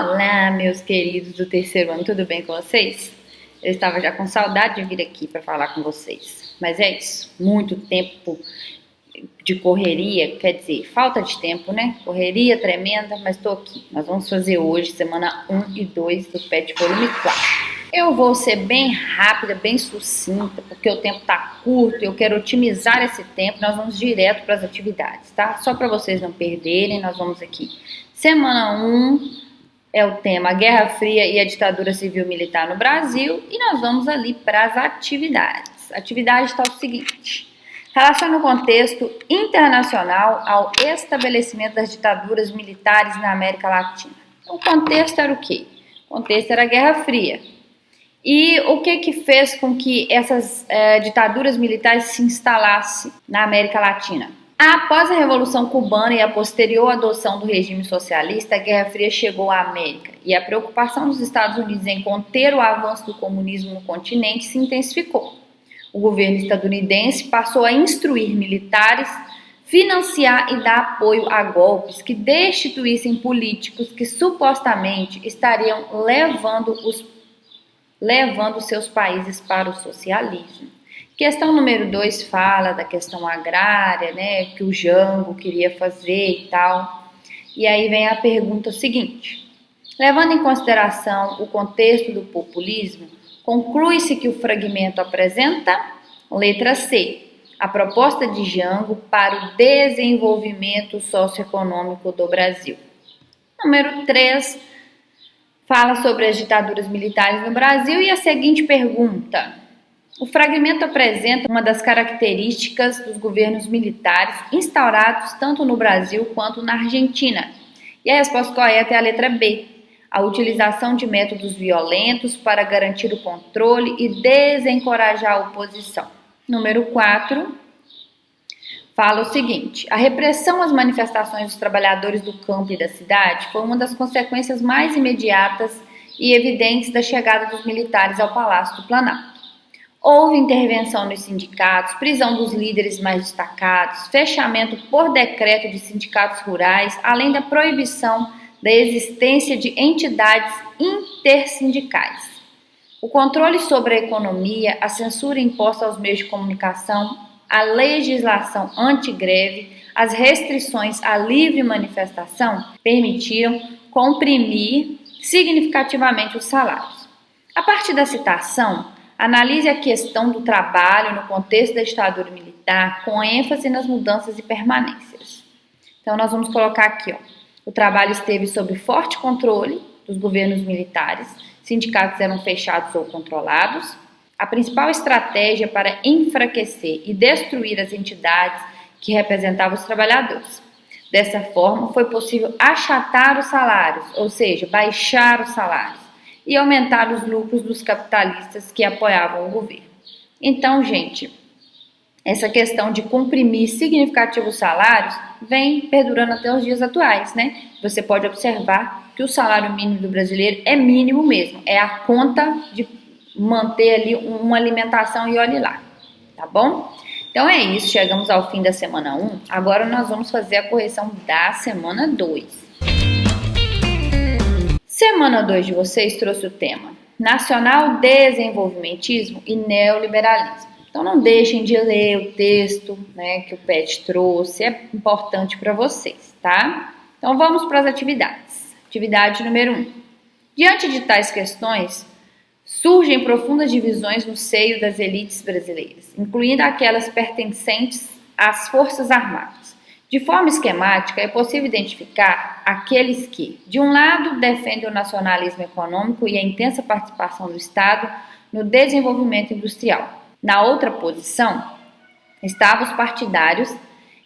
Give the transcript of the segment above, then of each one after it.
Olá, meus queridos do terceiro ano, tudo bem com vocês? Eu estava já com saudade de vir aqui para falar com vocês, mas é isso, muito tempo de correria, quer dizer, falta de tempo, né? Correria tremenda, mas estou aqui. Nós vamos fazer hoje, semana 1 e 2 do PET volume 4. Eu vou ser bem rápida, bem sucinta, porque o tempo está curto e eu quero otimizar esse tempo. Nós vamos direto para as atividades, tá? Só para vocês não perderem, nós vamos aqui. Semana 1 é o tema Guerra Fria e a ditadura civil-militar no Brasil e nós vamos ali para as atividades. A atividade está o seguinte: relaciona o contexto internacional ao estabelecimento das ditaduras militares na América Latina. O contexto era o quê? O contexto era a Guerra Fria. E o que fez com que essas ditaduras militares se instalassem na América Latina? Após a Revolução Cubana e a posterior adoção do regime socialista, a Guerra Fria chegou à América e a preocupação dos Estados Unidos em conter o avanço do comunismo no continente se intensificou. O governo estadunidense passou a instruir militares, financiar e dar apoio a golpes que destituíssem políticos que supostamente estariam levando seus países para o socialismo. Questão número 2 fala da questão agrária, né, que o Jango queria fazer e tal. E aí vem a pergunta seguinte: levando em consideração o contexto do populismo, conclui-se que o fragmento apresenta, letra C, a proposta de Jango para o desenvolvimento socioeconômico do Brasil. Número 3 fala sobre as ditaduras militares no Brasil e a seguinte pergunta: o fragmento apresenta uma das características dos governos militares instaurados tanto no Brasil quanto na Argentina. E a resposta correta é a letra B, a utilização de métodos violentos para garantir o controle e desencorajar a oposição. Número 4 fala o seguinte: a repressão às manifestações dos trabalhadores do campo e da cidade foi uma das consequências mais imediatas e evidentes da chegada dos militares ao Palácio do Planalto. Houve intervenção nos sindicatos, prisão dos líderes mais destacados, fechamento por decreto de sindicatos rurais, além da proibição da existência de entidades intersindicais. O controle sobre a economia, a censura imposta aos meios de comunicação, a legislação anti-greve, as restrições à livre manifestação permitiram comprimir significativamente os salários. A partir da citação, analise a questão do trabalho no contexto da ditadura militar com ênfase nas mudanças e permanências. Então, nós vamos colocar aqui, o trabalho esteve sob forte controle dos governos militares, sindicatos eram fechados ou controlados. A principal estratégia para enfraquecer e destruir as entidades que representavam os trabalhadores. Dessa forma, foi possível achatar os salários, ou seja, baixar os salários, e aumentar os lucros dos capitalistas que apoiavam o governo. Então, gente, essa questão de comprimir significativos salários vem perdurando até os dias atuais, né? Você pode observar que o salário mínimo do brasileiro é mínimo mesmo, é a conta de manter ali uma alimentação e olhe lá, tá bom? Então é isso, chegamos ao fim da semana 1, agora nós vamos fazer a correção da semana 2. Semana 2 de vocês trouxe o tema Nacional Desenvolvimentismo e Neoliberalismo. Então não deixem de ler o texto, né, que o PET trouxe, é importante para vocês, tá? Então vamos para as atividades. Atividade número 1. Diante de tais questões, surgem profundas divisões no seio das elites brasileiras, incluindo aquelas pertencentes às Forças Armadas. De forma esquemática, é possível identificar aqueles que, de um lado, defendem o nacionalismo econômico e a intensa participação do Estado no desenvolvimento industrial. Na outra posição, estavam os partidários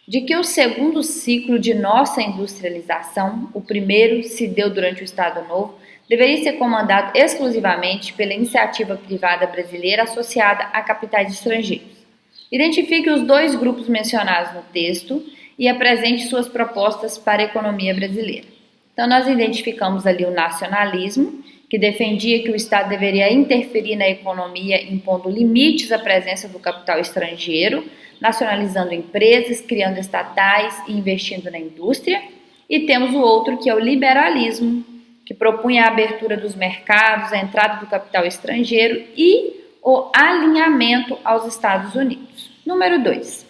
de que o segundo ciclo de nossa industrialização, o primeiro se deu durante o Estado Novo, deveria ser comandado exclusivamente pela iniciativa privada brasileira associada a capitais estrangeiros. Identifique os dois grupos mencionados no texto e apresente suas propostas para a economia brasileira. Então, nós identificamos ali o nacionalismo, que defendia que o Estado deveria interferir na economia, impondo limites à presença do capital estrangeiro, nacionalizando empresas, criando estatais e investindo na indústria. E temos o outro, que é o liberalismo, que propunha a abertura dos mercados, a entrada do capital estrangeiro e o alinhamento aos Estados Unidos. Número 2.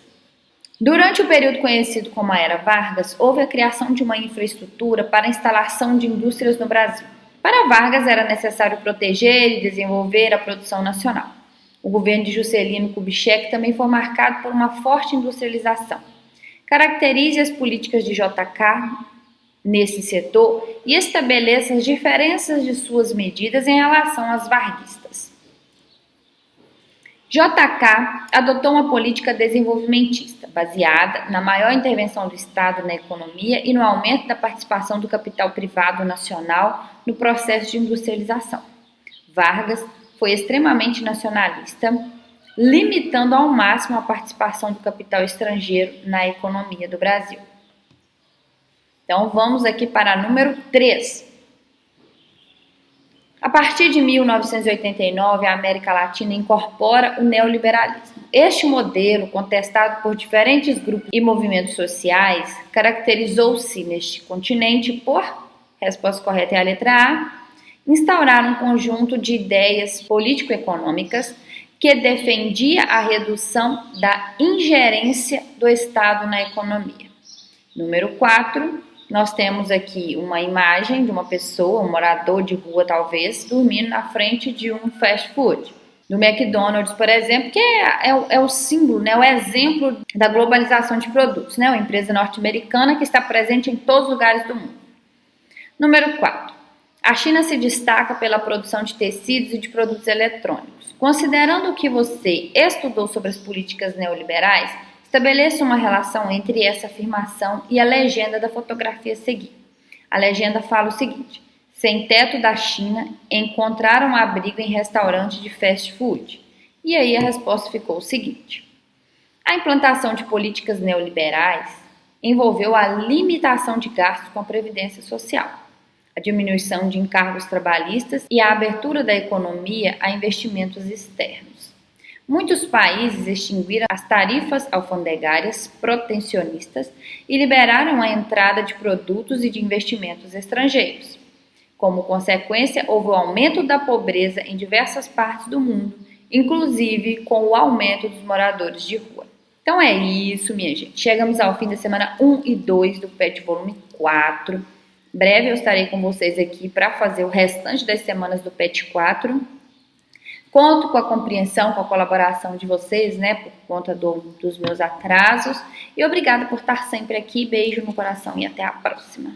Durante o período conhecido como a Era Vargas, houve a criação de uma infraestrutura para a instalação de indústrias no Brasil. Para Vargas era necessário proteger e desenvolver a produção nacional. O governo de Juscelino Kubitschek também foi marcado por uma forte industrialização. Caracterize as políticas de JK nesse setor e estabeleça as diferenças de suas medidas em relação às varguistas. JK adotou uma política desenvolvimentista, baseada na maior intervenção do Estado na economia e no aumento da participação do capital privado nacional no processo de industrialização. Vargas foi extremamente nacionalista, limitando ao máximo a participação do capital estrangeiro na economia do Brasil. Então, vamos aqui para número 3. A partir de 1989, a América Latina incorpora o neoliberalismo. Este modelo, contestado por diferentes grupos e movimentos sociais, caracterizou-se neste continente por, resposta correta é a letra A, instaurar um conjunto de ideias político-econômicas que defendia a redução da ingerência do Estado na economia. Número 4. Nós temos aqui uma imagem de uma pessoa, um morador de rua talvez, dormindo na frente de um fast food. Do McDonald's, por exemplo, que é o símbolo, né, o exemplo da globalização de produtos, né, uma empresa norte-americana que está presente em todos os lugares do mundo. Número 4. A China se destaca pela produção de tecidos e de produtos eletrônicos. Considerando o que você estudou sobre as políticas neoliberais, estabeleça uma relação entre essa afirmação e a legenda da fotografia a seguir. A legenda fala o seguinte: sem teto da China, encontraram abrigo em restaurante de fast food. E aí a resposta ficou o seguinte: a implantação de políticas neoliberais envolveu a limitação de gastos com a previdência social, a diminuição de encargos trabalhistas e a abertura da economia a investimentos externos. Muitos países extinguiram as tarifas alfandegárias protecionistas e liberaram a entrada de produtos e de investimentos estrangeiros. Como consequência, houve o aumento da pobreza em diversas partes do mundo, inclusive com o aumento dos moradores de rua. Então é isso, minha gente. Chegamos ao fim da semana 1 e 2 do PET volume 4. Em breve eu estarei com vocês aqui para fazer o restante das semanas do PET 4. Conto com a compreensão, com a colaboração de vocês, né, por conta dos meus atrasos. E obrigada por estar sempre aqui. Beijo no coração e até a próxima.